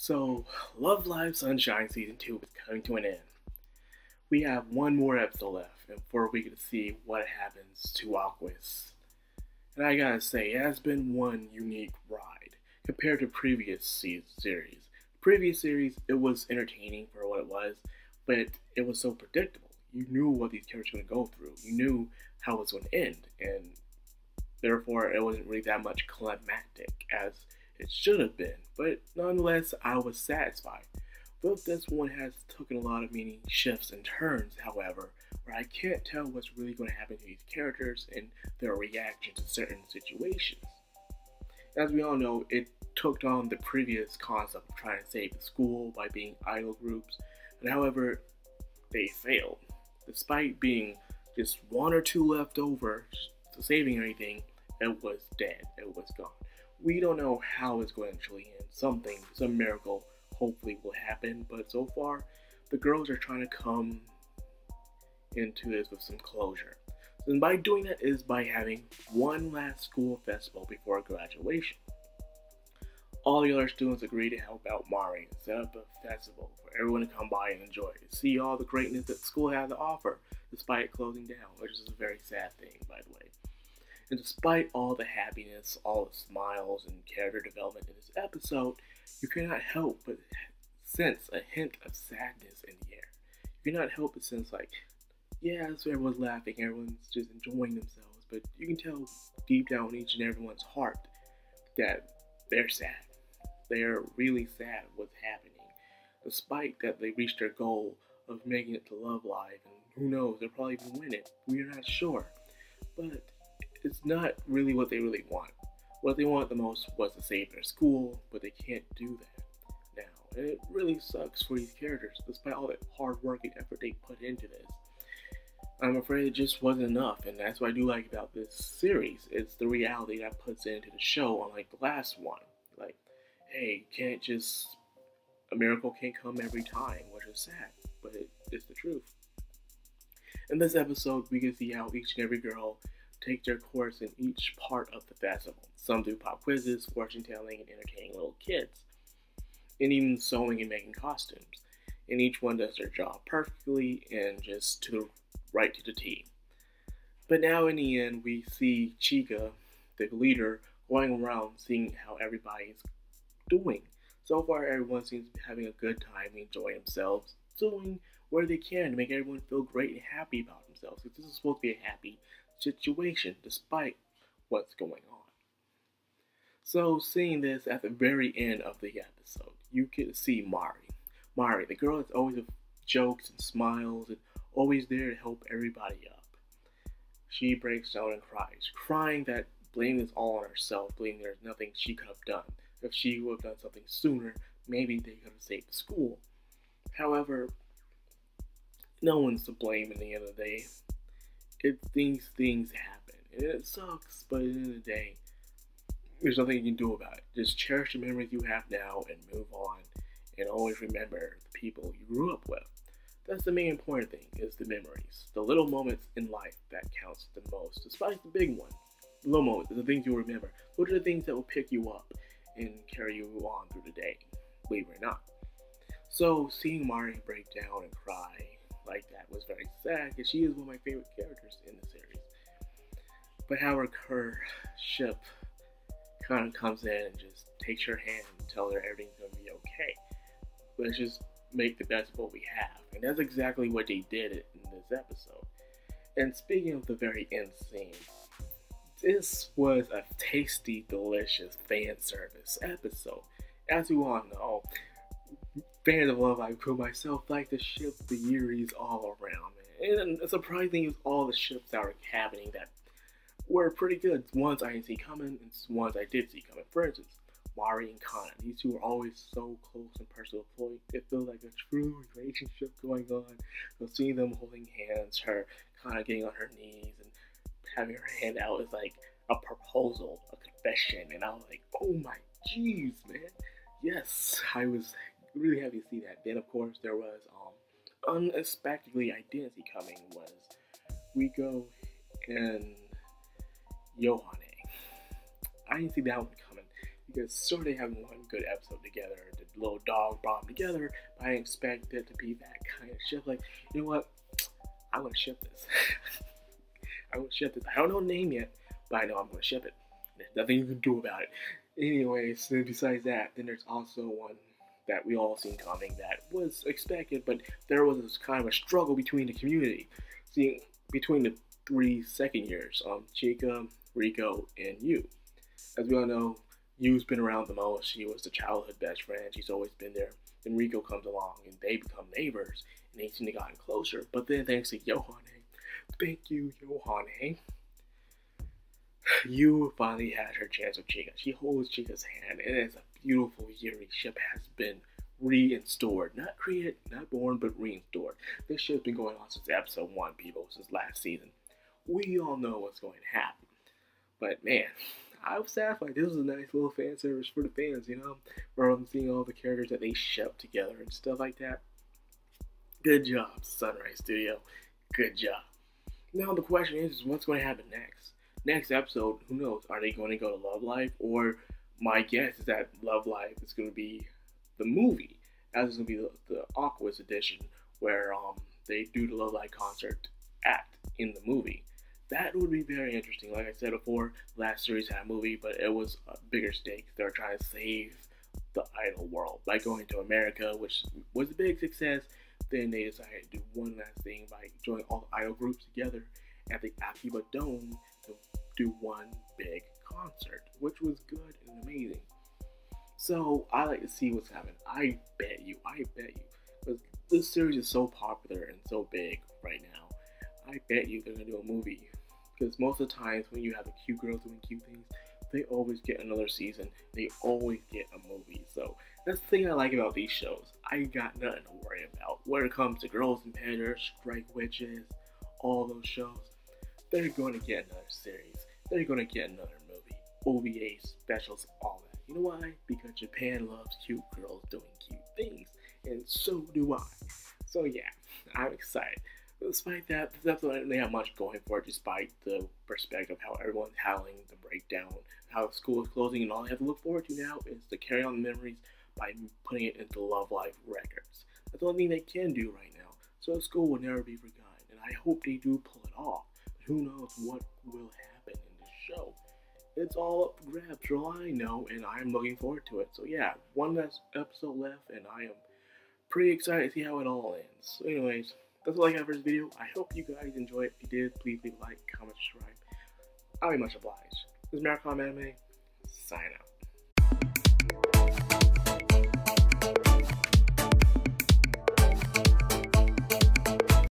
So, Love Live Sunshine Season 2 is coming to an end. We have one more episode left, and before we get to see what happens to Aquas. And I gotta say, it has been one unique ride compared to previous series. Previous series, it was entertaining for what it was, but it was so predictable. You knew what these characters were going to go through. You knew how it was going to end, and therefore it wasn't really that much climactic as it should have been. But nonetheless, I was satisfied. But this one has taken a lot of meaning shifts and turns, however, where I can't tell what's really going to happen to these characters and their reaction to certain situations. As we all know, it took on the previous concept of trying to save the school by being idol groups, and however, they failed. Despite being just one or two left over to saving everything, it was dead, it was gone. We don't know how it's going to actually end. Some miracle hopefully will happen, but so far, the girls are trying to come into this with some closure. And by doing that is by having one last school festival before graduation. All the other students agree to help out Mari and set up a festival for everyone to come by and enjoy, see all the greatness that school has to offer, despite it closing down, which is a very sad thing, by the way. And despite all the happiness, all the smiles, and character development in this episode, you cannot help but sense a hint of sadness in the air. You cannot help but sense like, yeah, so everyone's laughing, everyone's just enjoying themselves, but you can tell deep down in each and everyone's heart that they're sad. They're really sad what's happening, despite that they reached their goal of making it to Love Live, and who knows, they'll probably even win it. We're not sure, but it's not really what they really want. What they want the most was to save their school, but they can't do that now, and it really sucks for these characters, despite all that hard work and effort they put into this. I'm afraid it just wasn't enough, and that's what I do like about this series. It's the reality that puts into the show, unlike the last one. Like, hey, a miracle can't come every time, which is sad, but it's the truth. In this episode, we can see how each and every girl take their course in each part of the festival. Some do pop quizzes, fortune telling, and entertaining little kids, and even sewing and making costumes. And each one does their job perfectly and just right to the T. But now in the end, we see Chica, the leader, going around seeing how everybody's doing. So far, everyone seems to be having a good time, enjoying themselves, doing where they can to make everyone feel great and happy about themselves. Because this is supposed to be a happy situation, despite what's going on. So, seeing this at the very end of the episode, you get to see Mari. Mari, the girl that's always with jokes and smiles and always there to help everybody up. She breaks down and cries, crying that blaming is all on herself, blaming there's nothing she could have done. If she would have done something sooner, maybe they could have saved the school. However, no one's to blame in the end of the day. Things happen, and it sucks, but at the end of the day, there's nothing you can do about it. Just cherish the memories you have now and move on, and always remember the people you grew up with. That's the main important thing, is the memories. The little moments in life that counts the most, despite the big ones. The little moments, the things you'll remember. Those are the things that will pick you up and carry you on through the day, believe it or not. So, seeing Mari break down and cry like that was very sad, because she is one of my favorite characters in the series. But how her ship kind of comes in and just takes her hand and tells her everything's going to be okay. Let's just make the best of what we have. And that's exactly what they did in this episode. And speaking of the very end scene, this was a tasty, delicious fan service episode. As you all know, fans of Love Live Crew, myself, like to ship the Yuris all around, man. And the surprising thing is all the ships that were happening that were pretty good. Ones I didn't see coming, and ones I did see coming. For instance, Mari and Kana. These two are always so close and personal. It feels like a true relationship going on. So seeing them holding hands, her kind of getting on her knees and having her hand out is like a proposal, a confession. And I was like, oh my jeez, man. Yes, I was really happy to see that. Then of course there was unexpectedly I didn't see coming was Rico and Yohane. I didn't see that one coming. because sure they have one good episode together. The little dog brought them together, but I didn't expect it to be that kind of ship. Like, you know what? I'm gonna ship this. I'm gonna ship this. I don't know the name yet, but I know I'm gonna ship it. There's nothing you can do about it. Anyways, then besides that, then there's also one that we all seen coming that was expected, but there was this kind of a struggle between the community. See, between the three second years, Chica, Rico, and Yu. As we all know, Yu's been around the most. She was the childhood best friend. She's always been there. Then Rico comes along, and they become neighbors, and they seem to gotten closer. But then thanks to Yohane, thank you, Yohane, Yu finally had her chance with Chica. She holds Chica's hand, and it's a beautiful Yuri ship has been reinstored. Not created, not born, but reinstored. This ship's been going on since episode 1, people, since last season. We all know what's going to happen. But man, I was satisfied. This was a nice little fan service for the fans, you know? Where I'm seeing all the characters that they ship together and stuff like that. Good job, Sunrise Studio. Good job. Now the question is what's going to happen next? Next episode, who knows? Are they going to go to Love Live? Or my guess is that Love Live is going to be the movie. As it's going to be the Aquas edition where they do the Love Live concert act in the movie. That would be very interesting. Like I said before, last series had a movie, but it was a bigger stake. They were trying to save the idol world by going to America, which was a big success. Then they decided to do one last thing by joining all the idol groups together at the Akiba Dome to do one big concert, which was good and amazing. So I like to see what's happening. I bet you, because this series is so popular and so big right now. I bet you they're gonna do a movie, because most of the times when you have a cute girl doing cute things, they always get another season. They always get a movie. So that's the thing I like about these shows. I got nothing to worry about when it comes to Girls and Panda, Strike Witches, all those shows. They're going to get another series. They're going to get another movie, OVA specials, all that. You know why? Because Japan loves cute girls doing cute things, and so do I. So yeah, I'm excited. But despite that, this episode didn't really have much going for it, despite the perspective of how everyone's howling, the breakdown, how school is closing, and all they have to look forward to now is to carry on the memories by putting it into Love Live Records. That's the only thing they can do right now, so school will never be forgotten, and I hope they do pull it off. But who knows what will happen in this show. It's all up for grabs for all I know, and I'm looking forward to it. So yeah, one last episode left, and I am pretty excited to see how it all ends. So anyways, that's all I got for this video. I hope you guys enjoyed. If you did, please leave a like, comment, subscribe. I'll be much obliged. This is Madcrownxox Anime, sign out.